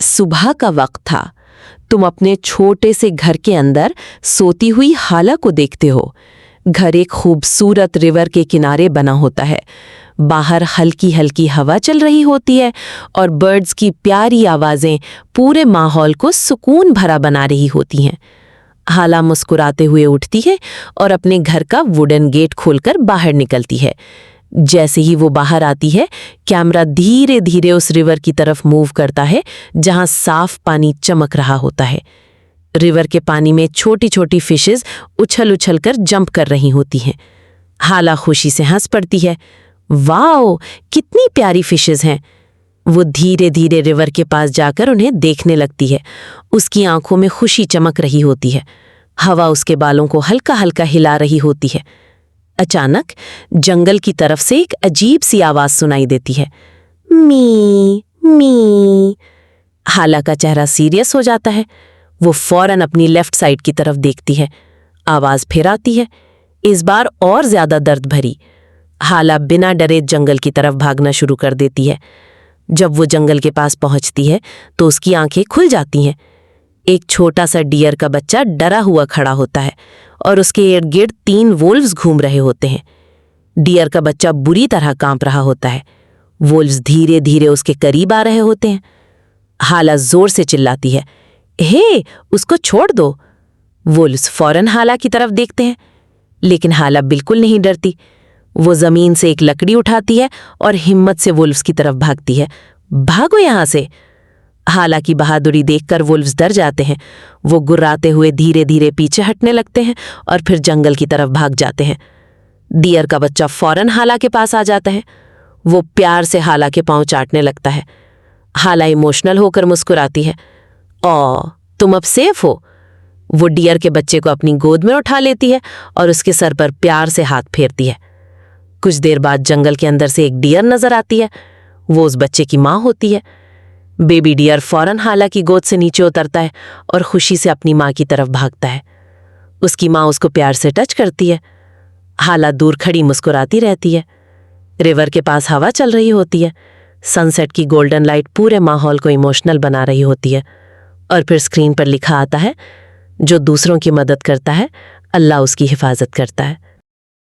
सुबह का वक्त था। तुम अपने छोटे से घर के अंदर सोती हुई हाला को देखते हो। घर एक खूबसूरत रिवर के किनारे बना होता है। बाहर हल्की हल्की हवा चल रही होती है और बर्ड्स की प्यारी आवाज़ें पूरे माहौल को सुकून भरा बना रही होती हैं। हाला मुस्कुराते हुए उठती है और अपने घर का वुडन गेट खोलकर बाहर निकलती है। जैसे ही वो बाहर आती है, कैमरा धीरे धीरे उस रिवर की तरफ मूव करता है जहां साफ पानी चमक रहा होता है। रिवर के पानी में छोटी छोटी फिशेस उछल उछल कर जंप कर रही होती हैं। हाला खुशी से हंस पड़ती है। वाओ, कितनी प्यारी फिशेस हैं। वो धीरे धीरे रिवर के पास जाकर उन्हें देखने लगती है। उसकी आंखों में खुशी चमक रही होती है। हवा उसके बालों को हल्का हल्का हिला रही होती है। अचानक जंगल की तरफ से एक अजीब सी आवाज सुनाई देती है, मी मी। हाला का चेहरा सीरियस हो जाता है। वो फौरन अपनी लेफ्ट साइड की तरफ देखती है। आवाज फिर आती है, इस बार और ज्यादा दर्द भरी। हाला बिना डरे जंगल की तरफ भागना शुरू कर देती है। जब वो जंगल के पास पहुंचती है तो उसकी आंखें खुल जाती हैं। एक छोटा सा डियर का बच्चा डरा हुआ खड़ा होता है और उसके इर्द गिर्द 3 वोल्व्स घूम रहे होते हैं। डियर का बच्चा बुरी तरह कांप रहा होता है। वोल्व्स धीरे धीरे उसके करीब आ रहे होते हैं। हाला जोर से चिल्लाती है, हे, उसको छोड़ दो। वोल्व्स फौरन हाला की तरफ देखते हैं, लेकिन हाला बिल्कुल नहीं डरती। वो जमीन से एक लकड़ी उठाती है और हिम्मत से वुल्व्स की तरफ भागती है। भागो यहां से। हाला की बहादुरी देखकर वुल्व्स डर जाते हैं। वो गुर्राते हुए धीरे धीरे पीछे हटने लगते हैं और फिर जंगल की तरफ भाग जाते हैं। डियर का बच्चा फौरन हाला के पास आ जाता है। वो प्यार से हाला के पांव चाटने लगता है। हाला इमोशनल होकर मुस्कुराती है। ओ, तुम अब सेफ हो। वो डियर के बच्चे को अपनी गोद में उठा लेती है और उसके सर पर प्यार से हाथ फेरती है। कुछ देर बाद जंगल के अंदर से एक डियर नजर आती है। वो उस बच्चे की माँ होती है। बेबी डियर फौरन हाला की गोद से नीचे उतरता है और खुशी से अपनी माँ की तरफ भागता है। उसकी माँ उसको प्यार से टच करती है। हाला दूर खड़ी मुस्कुराती रहती है। रिवर के पास हवा चल रही होती है। सनसेट की गोल्डन लाइट पूरे माहौल को इमोशनल बना रही होती है। और फिर स्क्रीन पर लिखा आता है, जो दूसरों की मदद करता है, अल्लाह उसकी हिफाजत करता है।